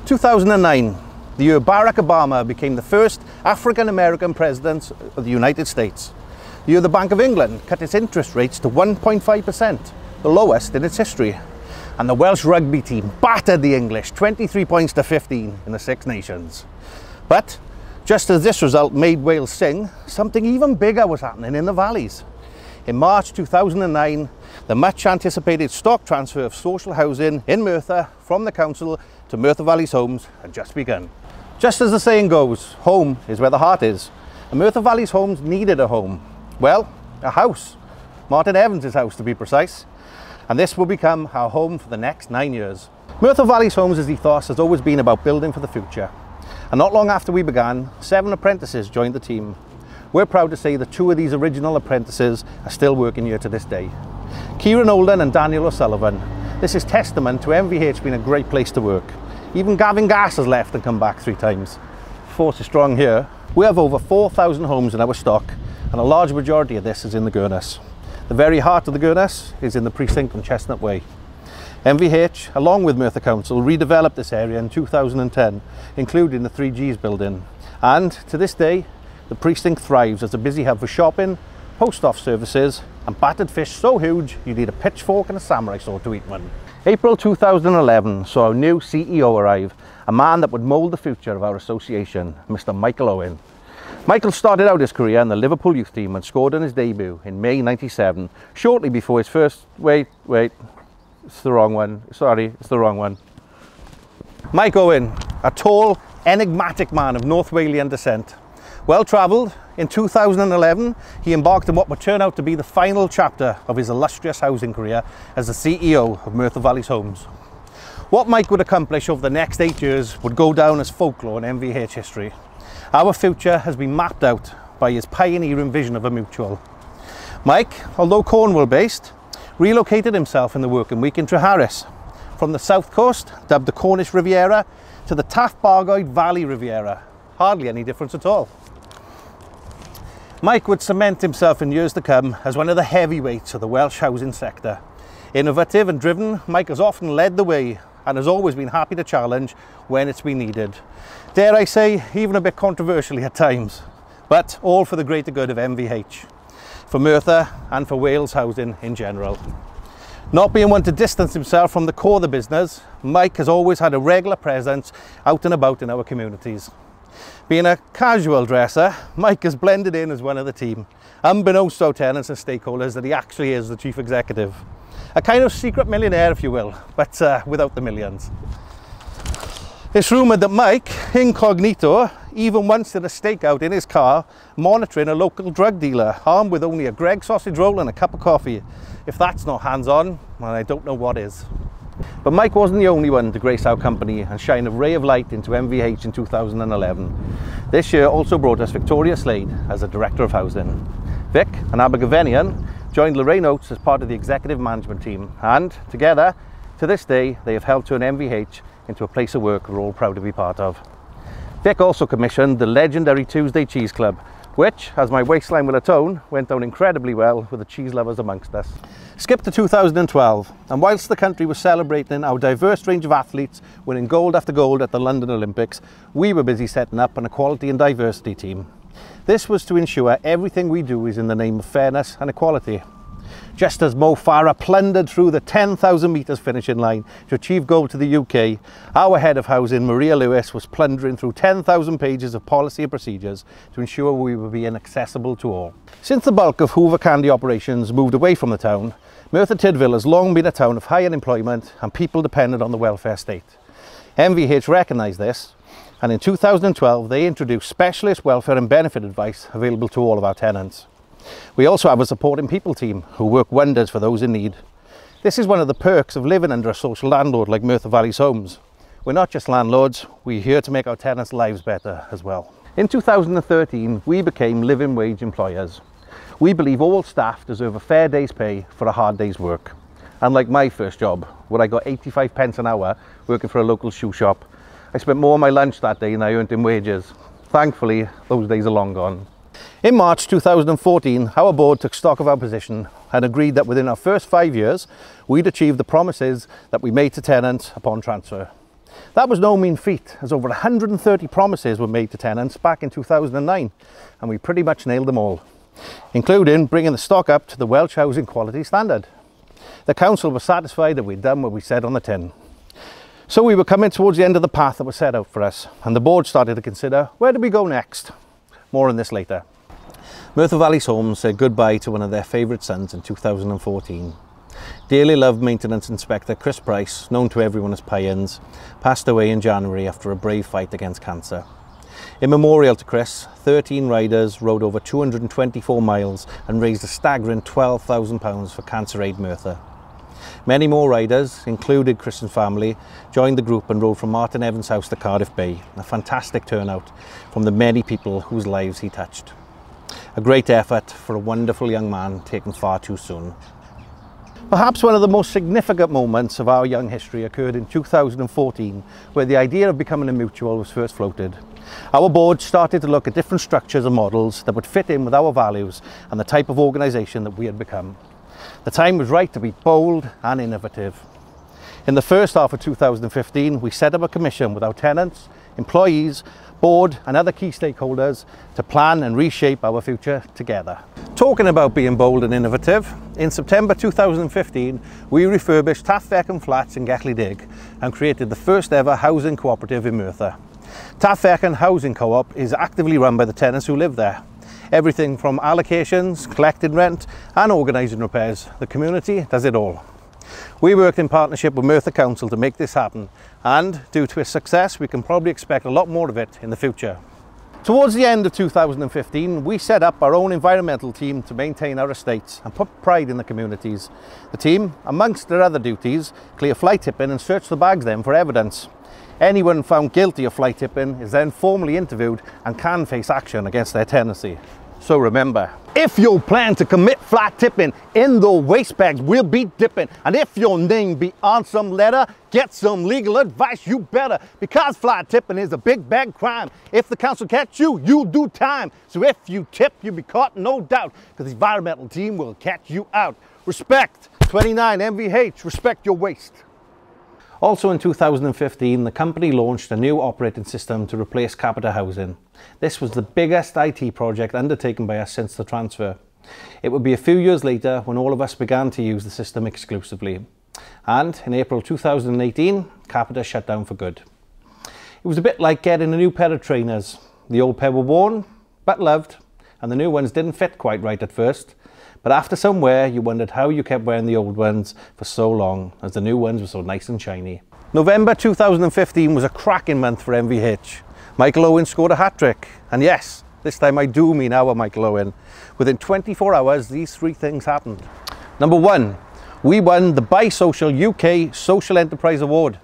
2009, the year Barack Obama became the first African-American president of the United States. The year the Bank of England cut its interest rates to 1.5%, the lowest in its history. And the Welsh rugby team battered the English 23 points to 15 in the Six Nations. But just as this result made Wales sing, something even bigger was happening in the valleys. In March 2009, the much anticipated stock transfer of social housing in Merthyr from the council to Merthyr Valleys Homes had just begun. Just as the saying goes, home is where the heart is. And Merthyr Valleys Homes needed a home. Well, a house. Martin Evans' house to be precise. And this will become our home for the next 9 years. Merthyr Valleys Homes' ethos has always been about building for the future. And not long after we began, 7 apprentices joined the team. We're proud to say that 2 of these original apprentices are still working here to this day. Kieran Olden and Daniel O'Sullivan. This is testament to MVH being a great place to work. Even Gavin Gass has left and come back 3 times. Force is strong here. We have over 4,000 homes in our stock, and a large majority of this is in the Gurness. The very heart of the Gurness is in the precinct on Chestnut Way. MVH, along with Merthyr Council, redeveloped this area in 2010, including the 3Gs building. And to this day, the precinct thrives as a busy hub for shopping, post-off services, and battered fish so huge you need a pitchfork and a samurai sword to eat one. April 2011 saw our new CEO arrive, a man that would mould the future of our association, Mr. Michael Owen. Michael started out his career in the Liverpool youth team and scored on his debut in May '97, shortly before his first... Wait, it's the wrong one. Sorry, it's the wrong one. Mike Owen, a tall, enigmatic man of North Walian descent. Well travelled, in 2011 he embarked on what would turn out to be the final chapter of his illustrious housing career as the CEO of Merthyr Valleys Homes. What Mike would accomplish over the next 8 years would go down as folklore in MVH history. Our future has been mapped out by his pioneering vision of a mutual. Mike, although Cornwall based, relocated himself in the working week in Treharris, from the south coast, dubbed the Cornish Riviera, to the Taff Bargoed Valley Riviera. Hardly any difference at all. Mike would cement himself in years to come as one of the heavyweights of the Welsh housing sector. Innovative and driven, Mike has often led the way and has always been happy to challenge when it's been needed. Dare I say, even a bit controversially at times, but all for the greater good of MVH, for Merthyr and for Wales housing in general. Not being one to distance himself from the core of the business, Mike has always had a regular presence out and about in our communities. Being a casual dresser, Mike has blended in as one of the team, unbeknownst to our tenants and stakeholders that he actually is the chief executive. A kind of secret millionaire, if you will, but without the millions. It's rumoured that Mike, incognito, even once did a stakeout in his car monitoring a local drug dealer, armed with only a Greggs sausage roll and a cup of coffee. If that's not hands-on, well, I don't know what is. But Mike wasn't the only one to grace our company and shine a ray of light into MVH in 2011. This year also brought us Victoria Slade as a Director of Housing. Vic, an Abergavennian, joined Lorraine Oates as part of the executive management team, and together, to this day, they have helped turn MVH into a place of work we're all proud to be part of. Vic also commissioned the legendary Tuesday Cheese Club, which, as my waistline will atone, went down incredibly well with the cheese lovers amongst us. Skip to 2012, and whilst the country was celebrating our diverse range of athletes winning gold after gold at the London Olympics, we were busy setting up an equality and diversity team. This was to ensure everything we do is in the name of fairness and equality. Just as Mo Farah plundered through the 10,000 metres finishing line to achieve gold to the UK, our head of housing, Maria Lewis, was plundering through 10,000 pages of policy and procedures to ensure we were being accessible to all. Since the bulk of Hoover Candy operations moved away from the town, Merthyr Tydfil has long been a town of high unemployment and people dependent on the welfare state. MVH recognised this, and in 2012 they introduced specialist welfare and benefit advice available to all of our tenants. We also have a supporting people team who work wonders for those in need. This is one of the perks of living under a social landlord like Merthyr Valleys Homes. We're not just landlords, we're here to make our tenants' lives better as well. In 2013, we became living wage employers. We believe all staff deserve a fair day's pay for a hard day's work. Unlike my first job, where I got 85 pence an hour working for a local shoe shop, I spent more of my lunch that day than I earned in wages. Thankfully, those days are long gone. In March 2014, our board took stock of our position and agreed that within our first 5 years, we'd achieve the promises that we made to tenants upon transfer. That was no mean feat, as over 130 promises were made to tenants back in 2009, and we pretty much nailed them all, including bringing the stock up to the Welsh housing quality standard. The council was satisfied that we'd done what we said on the tin. So we were coming towards the end of the path that was set out for us, and the board started to consider, where do we go next? More on this later. Merthyr Valleys Homes said goodbye to one of their favourite sons in 2014. Dearly loved maintenance inspector Chris Price, known to everyone as Pyens, passed away in January after a brave fight against cancer. In memorial to Chris, 13 riders rode over 224 miles and raised a staggering £12,000 for Cancer Aid Merthyr. Many more riders, including Chris and family, joined the group and rode from Martin Evans' house to Cardiff Bay, a fantastic turnout from the many people whose lives he touched. A great effort for a wonderful young man taken far too soon. Perhaps one of the most significant moments of our young history occurred in 2014, where the idea of becoming a mutual was first floated. Our board started to look at different structures and models that would fit in with our values and the type of organisation that we had become. The time was right to be bold and innovative. In the first half of 2015, we set up a commission with our tenants, employees, board and other key stakeholders to plan and reshape our future together. Talking about being bold and innovative, in September 2015 we refurbished Taff Fechan Flats in Geckley Dig and created the first ever housing cooperative in Merthyr. Taff Fechan Housing Co-op is actively run by the tenants who live there. Everything from allocations, collecting rent and organising repairs, the community does it all. We worked in partnership with Merthyr Council to make this happen, and due to its success we can probably expect a lot more of it in the future. Towards the end of 2015 we set up our own environmental team to maintain our estates and put pride in the communities. The team, amongst their other duties, clear fly tipping and search the bags then for evidence. Anyone found guilty of fly tipping is then formally interviewed and can face action against their tenancy. So remember, if you plan to commit fly tipping, in the waste bags will be dipping. And if your name be on some letter, get some legal advice, you better. Because fly tipping is a big bad crime. If the council catch you, you'll do time. So if you tip, you'll be caught, no doubt. Because the environmental team will catch you out. Respect, 29 MVH, respect your waste. Also in 2015, the company launched a new operating system to replace Capita Housing. This was the biggest IT project undertaken by us since the transfer. It would be a few years later when all of us began to use the system exclusively. And in April 2018, Capita shut down for good. It was a bit like getting a new pair of trainers. The old pair were worn, but loved, and the new ones didn't fit quite right at first. But after some wear, you wondered how you kept wearing the old ones for so long, as the new ones were so nice and shiny. November 2015 was a cracking month for MVH. Michael Owen scored a hat-trick, and yes, this time I do mean our Michael Owen. Within 24 hours, these three things happened. Number one, we won the Bi-Social UK Social Enterprise Award.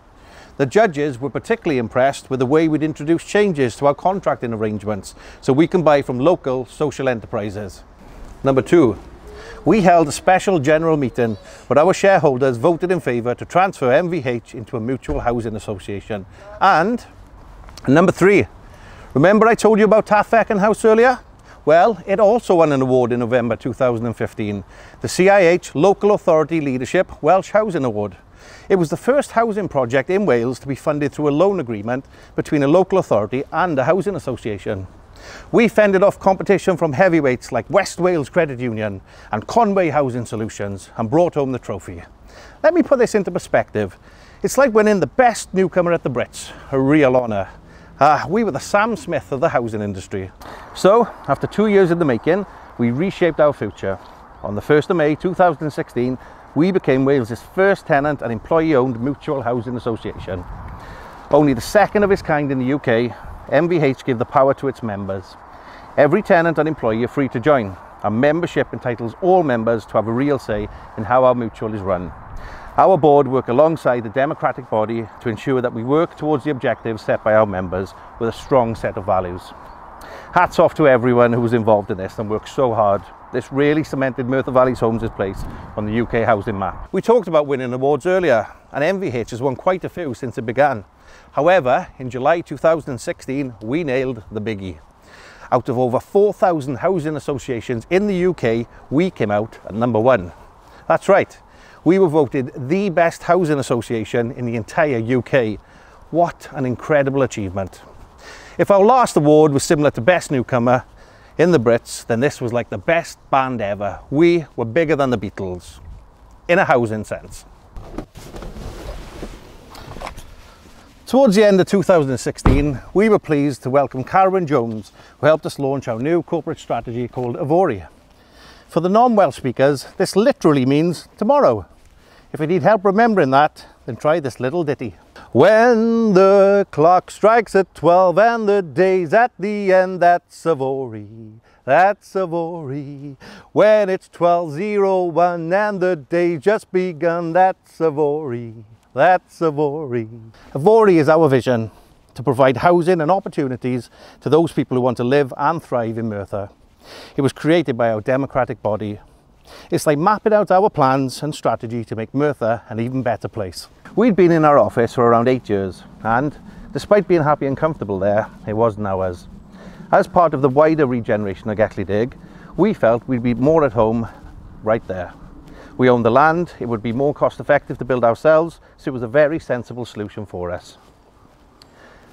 The judges were particularly impressed with the way we'd introduced changes to our contracting arrangements so we can buy from local social enterprises. Number two, we held a special general meeting where our shareholders voted in favour to transfer MVH into a mutual housing association. And number three, remember I told you about Taff Fechan House earlier? Well, it also won an award in November 2015, the CIH Local Authority Leadership Welsh Housing Award. It was the first housing project in Wales to be funded through a loan agreement between a local authority and a housing association. We fended off competition from heavyweights like West Wales Credit Union and Conway Housing Solutions and brought home the trophy. Let me put this into perspective. It's like winning the best newcomer at the Brits, a real honour. We were the Sam Smith of the housing industry. So, after 2 years in the making, we reshaped our future. On the 1st of May 2016, we became Wales' first tenant and employee-owned mutual housing association. Only the second of its kind in the UK, MVH gave the power to its members. Every tenant and employee are free to join. Our membership entitles all members to have a real say in how our mutual is run. Our board work alongside the democratic body to ensure that we work towards the objectives set by our members with a strong set of values. Hats off to everyone who was involved in this and worked so hard. This really cemented Merthyr Valleys Homes' place on the UK housing map. We talked about winning awards earlier, and MVH has won quite a few since it began. However, in July 2016, we nailed the biggie. Out of over 4,000 housing associations in the UK, we came out at number one. That's right, we were voted the best housing association in the entire UK. What an incredible achievement. If our last award was similar to Best Newcomer in the Brits, then this was like the best band ever. We were bigger than the Beatles, in a housing sense. Towards the end of 2016, we were pleased to welcome Carwyn Jones, who helped us launch our new corporate strategy called Avori. For the non-Welsh speakers, this literally means tomorrow. If you need help remembering that, then try this little ditty. When the clock strikes at 12 and the day's at the end, that's Avori, that's Avori. When it's 12:01 and the day's just begun, that's Avori, that's Avori. Avori is our vision to provide housing and opportunities to those people who want to live and thrive in Merthyr. It was created by our democratic body. It's like mapping out our plans and strategy to make Merthyr an even better place. We'd been in our office for around 8 years, and despite being happy and comfortable there, it wasn't ours. As part of the wider regeneration of Gellid, we felt we'd be more at home right there. We owned the land, it would be more cost effective to build ourselves, so it was a very sensible solution for us.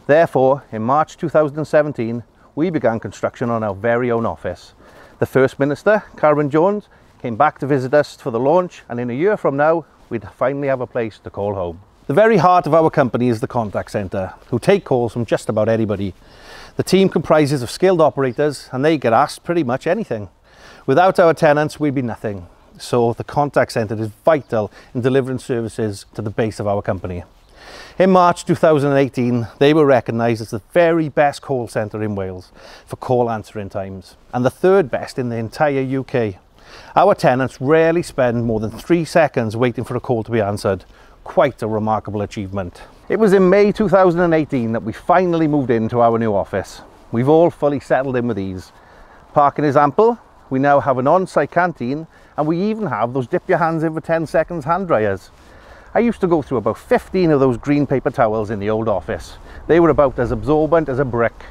Therefore, in March 2017, we began construction on our very own office. The First Minister, Carwyn Jones, came back to visit us for the launch, and in a year from now, we'd finally have a place to call home. The very heart of our company is the contact centre, who take calls from just about anybody. The team comprises of skilled operators, and they get asked pretty much anything. Without our tenants, we'd be nothing. So the contact centre is vital in delivering services to the base of our company. In March 2018, they were recognised as the very best call centre in Wales for call answering times, and the third best in the entire UK. Our tenants rarely spend more than 3 seconds waiting for a call to be answered. Quite a remarkable achievement. It was in May 2018 that we finally moved into our new office. We've all fully settled in with ease. Parking is ample, we now have an on-site canteen, and we even have those dip your hands in for 10 seconds hand dryers. I used to go through about 15 of those green paper towels in the old office. They were about as absorbent as a brick.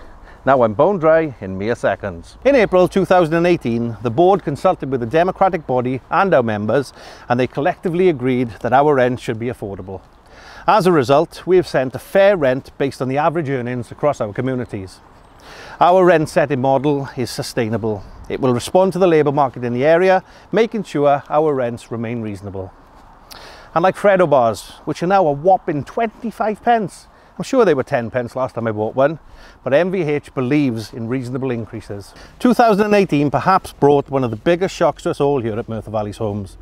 Now I'm bone dry in mere seconds. In April 2018, the board consulted with the democratic body and our members, and they collectively agreed that our rent should be affordable. As a result, we have set a fair rent based on the average earnings across our communities. Our rent setting model is sustainable. It will respond to the labour market in the area, making sure our rents remain reasonable. And like Freddo bars, which are now a whopping 25 pence. I'm sure they were 10 pence last time I bought one, but MVH believes in reasonable increases. 2018 perhaps brought one of the biggest shocks to us all here at Merthyr Valleys Homes.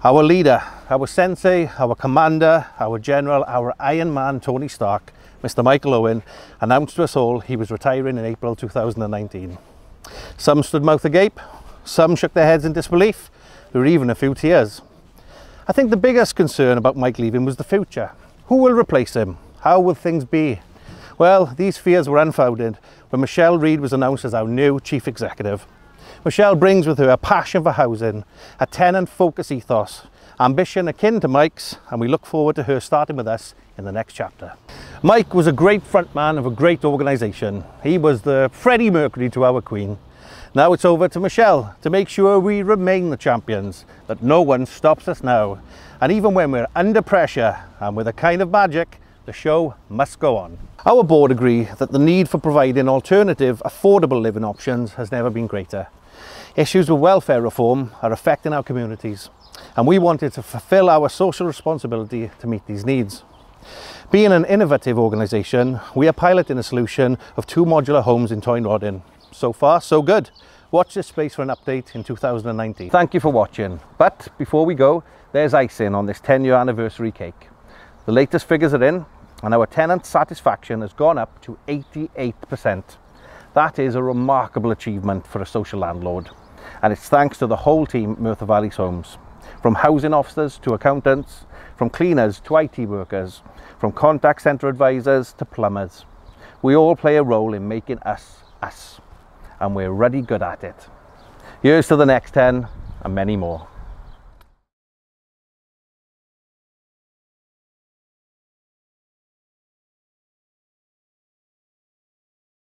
Our leader, our sensei, our commander, our general, our Iron Man Tony Stark, Mr. Michael Owen, announced to us all he was retiring in April 2019. Some stood mouth agape, some shook their heads in disbelief, there were even a few tears. I think the biggest concern about Mike leaving was the future. Who will replace him? How will things be? Well, these fears were unfounded when Michelle Reid was announced as our new Chief Executive. Michelle brings with her a passion for housing, a tenant-focused ethos, ambition akin to Mike's, and we look forward to her starting with us in the next chapter. Mike was a great frontman of a great organisation. He was the Freddie Mercury to our Queen. Now it's over to Michelle to make sure we remain the champions, that no one stops us now. And even when we're under pressure and with a kind of magic, the show must go on. Our board agree that the need for providing alternative, affordable living options has never been greater. Issues with welfare reform are affecting our communities, and we wanted to fulfil our social responsibility to meet these needs. Being an innovative organisation, we are piloting a solution of 2 modular homes in Toynrodin. So far, so good. Watch this space for an update in 2019. Thank you for watching. But before we go, there's icing on this 10-year anniversary cake. The latest figures are in, and our tenant satisfaction has gone up to 88%. That is a remarkable achievement for a social landlord. And it's thanks to the whole team at Merthyr Valleys Homes. From housing officers to accountants, from cleaners to IT workers, from contact centre advisors to plumbers. We all play a role in making us, us. And we're really good at it. Here's to the next 10 and many more.